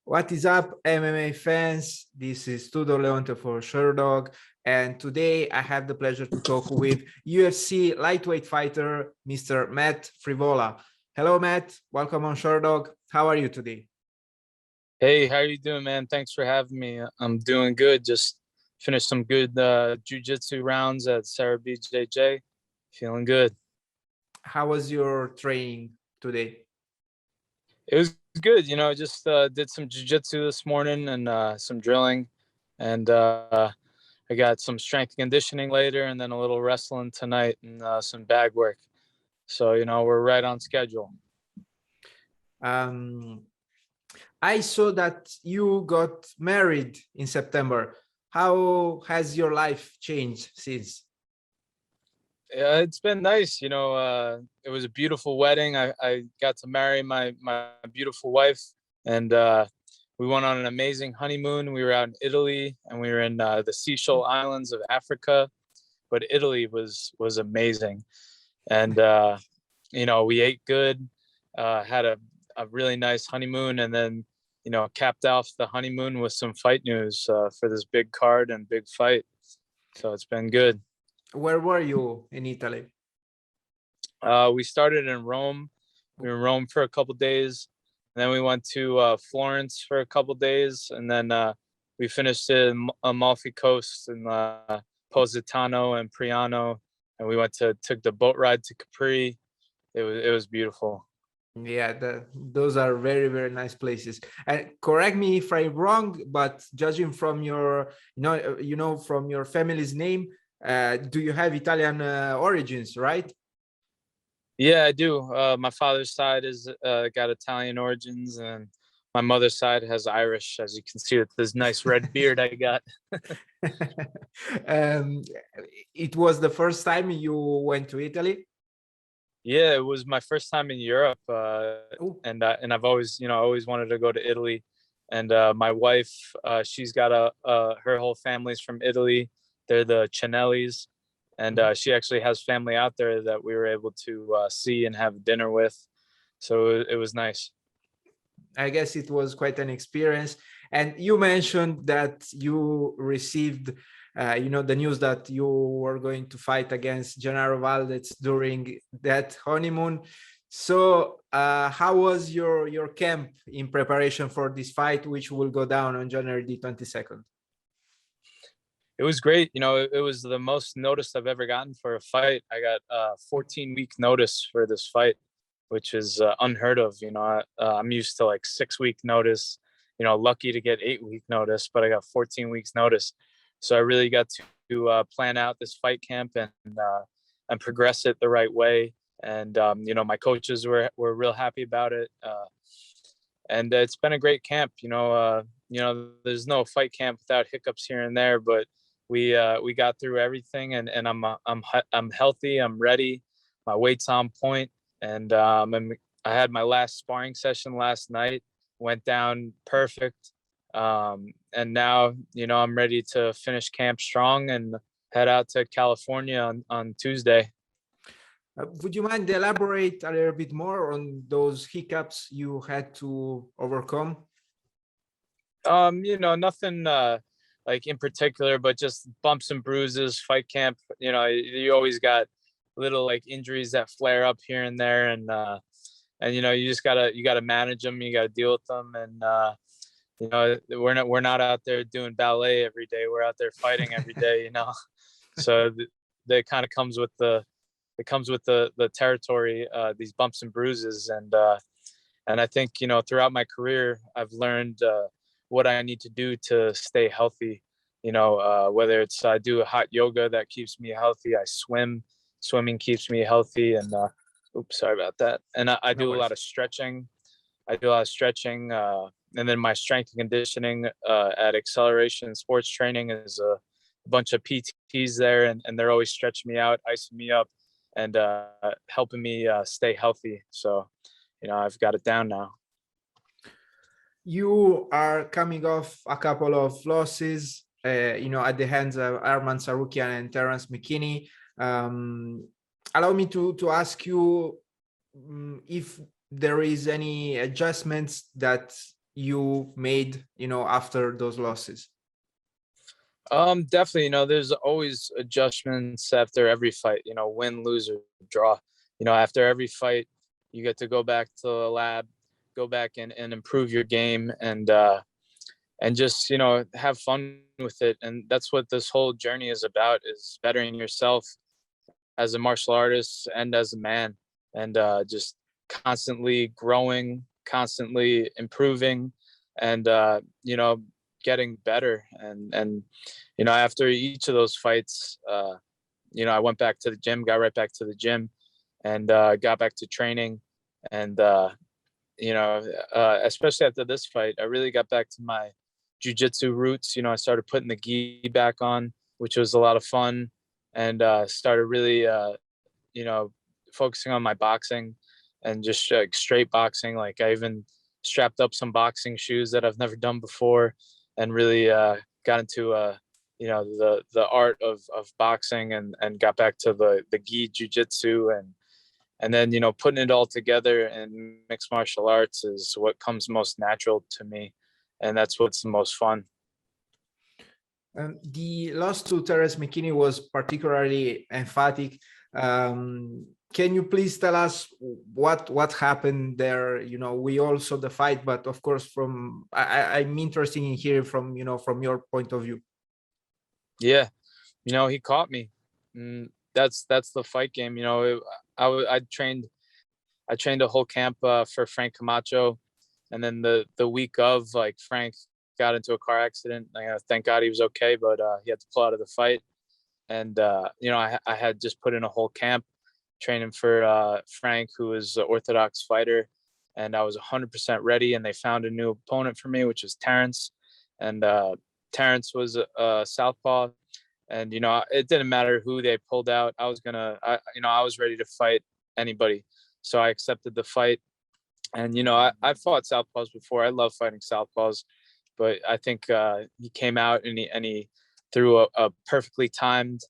What is up, MMA fans? This is Tudor Leonte for Sherdog, and today I have the pleasure to talk with UFC lightweight fighter, Mr. Matt Frevola. Hello, Matt. Welcome on Sherdog. How are you today? Hey, how are you doing, man? Thanks for having me. I'm doing good. Just finished some good jiu-jitsu rounds at Sarah BJJ. Feeling good. How was your training today? It was good. Just did some jiu-jitsu this morning and some drilling. And I got some strength conditioning later and then a little wrestling tonight and some bag work. So, we're right on schedule. Um, I saw that you got married in September. How has your life changed since? Yeah, it's been nice. It was a beautiful wedding. I got to marry my beautiful wife, and we went on an amazing honeymoon. We were out in Italy, and we were in the Seashell Islands of Africa. But Italy was amazing, and we ate good, had a really nice honeymoon, and then capped off the honeymoon with some fight news for this big card and big fight. So it's been good. Where were you in Italy? We started in Rome. We were in Rome for a couple days, and then we went to Florence for a couple days, and then we finished in Amalfi Coast and Positano and Priano, and we took the boat ride to Capri. It was beautiful. Yeah, those are very, very nice places. And correct me if I'm wrong, but judging from your, from your family's name, do you have Italian origins, right? Yeah, I do. My father's side is got Italian origins, and my mother's side has Irish, as you can see with this nice red beard I got. um, it was the first time you went to Italy? Yeah, it was my first time in Europe, and I've always wanted to go to Italy. And my wife, she's got her whole family's from Italy. They're the Cinellis, and she actually has family out there that we were able to see and have dinner with. So it was nice. I guess it was quite an experience. And you mentioned that you received, the news that you were going to fight against Genaro Valdez during that honeymoon. So how was your camp in preparation for this fight, which will go down on January the 22nd? It was great. It was the most notice I've ever gotten for a fight. I got 14-week notice for this fight, which is unheard of. I'm used to like 6-week notice, lucky to get 8-week notice, but I got 14 weeks notice. So I really got to plan out this fight camp and progress it the right way. And, my coaches were real happy about it. And it's been a great camp. There's no fight camp without hiccups here and there, but we got through everything, and I'm healthy. I'm ready. My weight's on point, and I had my last sparring session last night. Went down perfect, and now I'm ready to finish camp strong and head out to California on Tuesday. Would you mind elaborate a little bit more on those hiccups you had to overcome? Nothing like in particular, but just bumps and bruises. Fight camp, you always got little like injuries that flare up here and there, and you just gotta manage them. You gotta deal with them, and we're not out there doing ballet every day. We're out there fighting every day. So that kind of comes with the territory, these bumps and bruises, and I think throughout my career I've learned what I need to do to stay healthy. Whether it's I do a hot yoga that keeps me healthy, I swimming keeps me healthy, and oops, sorry about that. And I do a lot of stretching. And then my strength and conditioning at Acceleration Sports Training is a bunch of PTs there, and they're always stretching me out, icing me up, and helping me stay healthy. So, I've got it down now. You are coming off a couple of losses, at the hands of Arman Tsarukyan and Terrance McKinney. Allow me to ask you if there is any adjustments that you made, after those losses? Definitely, there's always adjustments after every fight, win, lose, or draw. After every fight, you get to go back to the lab, go back and improve your game and just, have fun with it. And that's what this whole journey is about, is bettering yourself as a martial artist and as a man, and just constantly growing, constantly improving, and getting better. And after each of those fights, I went back to the gym, got right back to the gym, and got back to training. And especially after this fight, I really got back to my jujitsu roots. I started putting the gi back on, which was a lot of fun, and started really, focusing on my boxing and just straight boxing. Like, I even strapped up some boxing shoes that I've never done before, and really got into the art of boxing, and got back to the gi jujitsu, and then putting it all together in mixed martial arts is what comes most natural to me, and that's what's the most fun. The loss to Terrance McKinney was particularly emphatic. Can you please tell us what happened there? We all saw the fight, but of course, I'm interested in hearing from your point of view. Yeah, he caught me. That's the fight game. I trained a whole camp for Frank Camacho, and then the week of, like, Frank got into a car accident. Thank God he was okay, but he had to pull out of the fight. And I had just put in a whole camp training for Frank, who is an Orthodox fighter, and I was 100% ready. And they found a new opponent for me, which was Terrance, and Terrance was a southpaw. And it didn't matter who they pulled out. I was ready to fight anybody, so I accepted the fight. And I fought southpaws before. I love fighting southpaws, but I think he came out and he threw a perfectly timed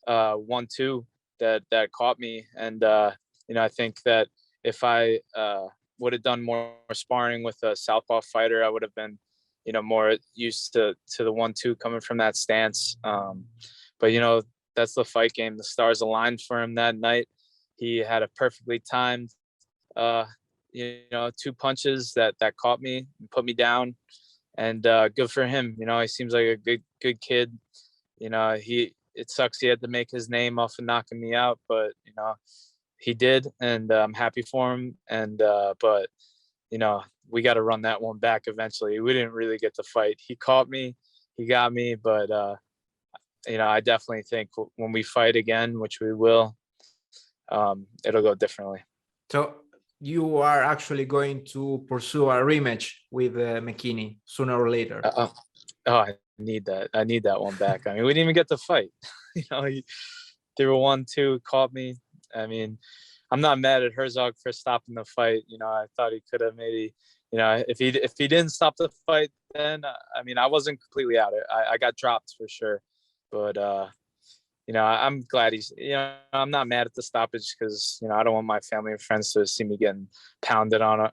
1-2 that caught me. And I think that if I would have done more sparring with a southpaw fighter, I would have been more used to the 1-2 coming from that stance. But that's the fight game. The stars aligned for him that night. He had a perfectly timed 2 punches that caught me and put me down. And good for him. He seems like a good kid. It sucks he had to make his name off of knocking me out, but he did, and I'm happy for him. And but we got to run that one back eventually. We didn't really get to fight. He caught me, he got me, but I definitely think when we fight again, which we will, it'll go differently. So you are actually going to pursue a rematch with McKinney sooner or later? I need that. I need that one back. I mean, we didn't even get to fight. He threw a 1-2, caught me. I mean, I'm not mad at Herzog for stopping the fight. I thought he could have maybe, if he didn't stop the fight, then I mean, I wasn't completely out. I got dropped for sure, but I'm glad he's. I'm not mad at the stoppage because I don't want my family and friends to see me getting pounded on.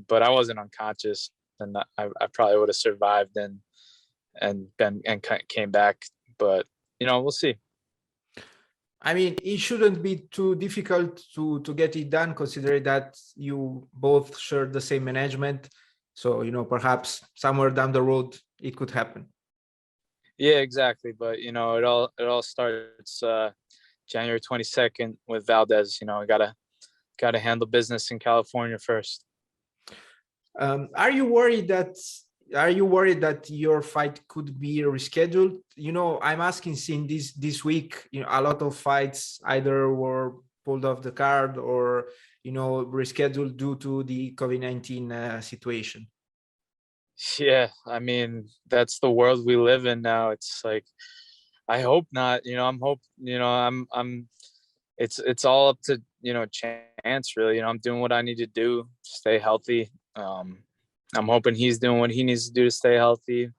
But I wasn't unconscious, and I probably would have survived and came back. But we'll see. I mean, it shouldn't be too difficult to get it done, considering that you both share the same management. So perhaps somewhere down the road it could happen. Yeah, exactly. But it all starts January 22nd with Valdez. I gotta handle business in California first. Are you worried that your fight could be rescheduled? I'm asking, since this week, a lot of fights either were pulled off the card or rescheduled due to the COVID-19 situation. Yeah, I mean, that's the world we live in now. It's like, I hope not. It's all up to chance, really. I'm doing what I need to do to stay healthy. I'm hoping he's doing what he needs to do to stay healthy,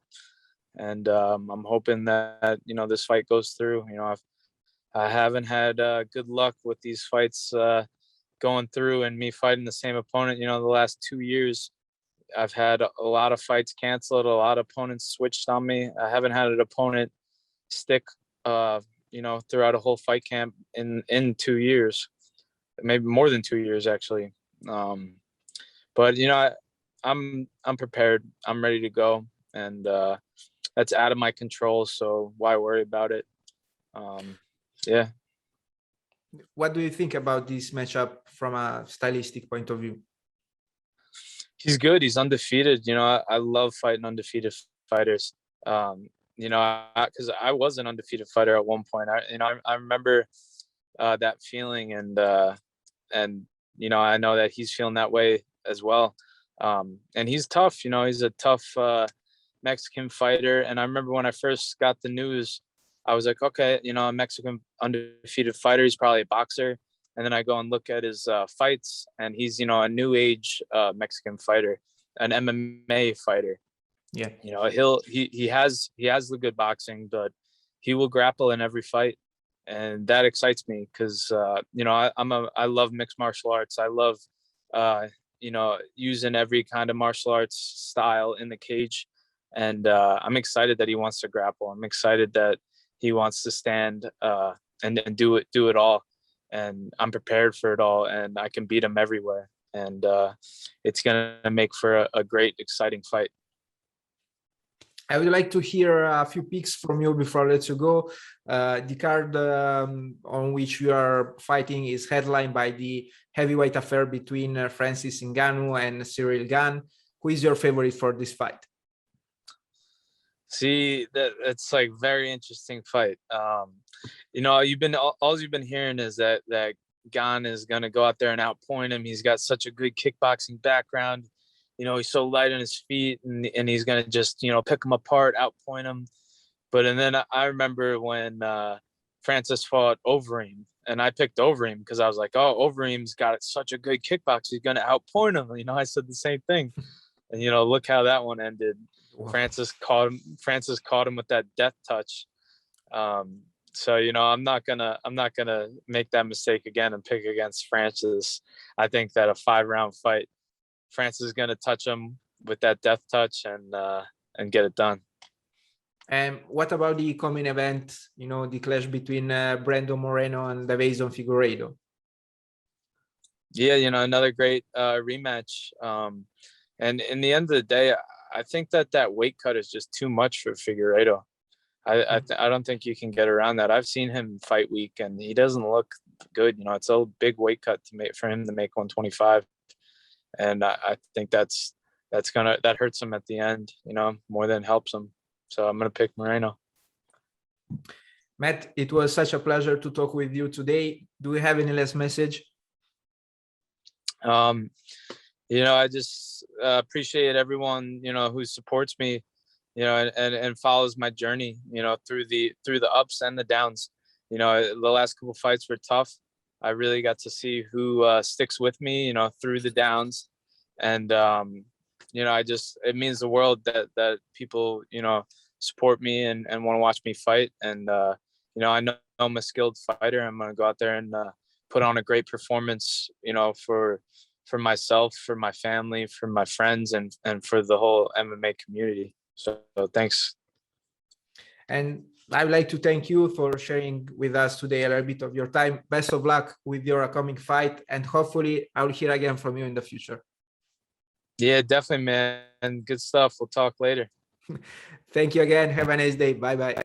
and I'm hoping that this fight goes through. I haven't had good luck with these fights going through, and me fighting the same opponent. The last 2 years I've had a lot of fights canceled, a lot of opponents switched on me. I haven't had an opponent stick, throughout a whole fight camp in 2 years, maybe more than 2 years actually. But I'm prepared. I'm ready to go, and that's out of my control. So why worry about it? Yeah. What do you think about this matchup from a stylistic point of view? He's good. He's undefeated. I love fighting undefeated fighters. Because I was an undefeated fighter at one point. I remember that feeling, and I know that he's feeling that way as well. And he's tough. He's a tough Mexican fighter. And I remember when I first got the news, I was like, okay, a Mexican undefeated fighter. He's probably a boxer. And then I go and look at his fights, and he's, a new age Mexican fighter, an MMA fighter. Yeah. He has the good boxing, but he will grapple in every fight. And that excites me because, I love mixed martial arts. I love, using every kind of martial arts style in the cage. And I'm excited that he wants to grapple. I'm excited that he wants to stand and do it all. And I'm prepared for it all, and I can beat him everywhere. And it's going to make for a great, exciting fight. I would like to hear a few picks from you before I let you go. The card on which you are fighting is headlined by the heavyweight affair between Francis Ngannou and Ciryl Gane. Who is your favorite for this fight? See, that's like very interesting fight. All you've been hearing is that Gane is gonna go out there and outpoint him. He's got such a good kickboxing background. He's so light on his feet, and he's gonna just pick him apart, outpoint him. And then I remember when Francis fought Overeem, and I picked Overeem because I was like, oh, Overeem's got such a good kickbox, he's gonna outpoint him. I said the same thing, and look how that one ended. Wow. Francis caught him with that death touch. So I'm not gonna make that mistake again and pick against Francis. I think that a 5-round fight, Francis is gonna touch him with that death touch and get it done. And what about the coming event? The clash between Brandon Moreno and Deiveson Figueiredo. Yeah, another great rematch. And in the end of the day, I think that weight cut is just too much for Figueiredo. I don't think you can get around that. I've seen him fight week, and he doesn't look good. It's a big weight cut for him to make 125, and I think that hurts him at the end. More than helps him. So I'm gonna pick Moreno. Matt, it was such a pleasure to talk with you today. Do we have any last message? I just appreciate everyone, who supports me, and follows my journey, through the ups and the downs. The last couple fights were tough. I really got to see who sticks with me, through the downs. And, it means the world that people, support me and want to watch me fight. And, I know I'm a skilled fighter. I'm going to go out there and put on a great performance, for myself, for my family, for my friends, and for the whole MMA community. So thanks. And I would like to thank you for sharing with us today a little bit of your time. Best of luck with your upcoming fight, and hopefully I'll hear again from you in the future. Yeah, definitely, man. Good stuff. We'll talk later. Thank you again. Have a nice day. Bye-bye.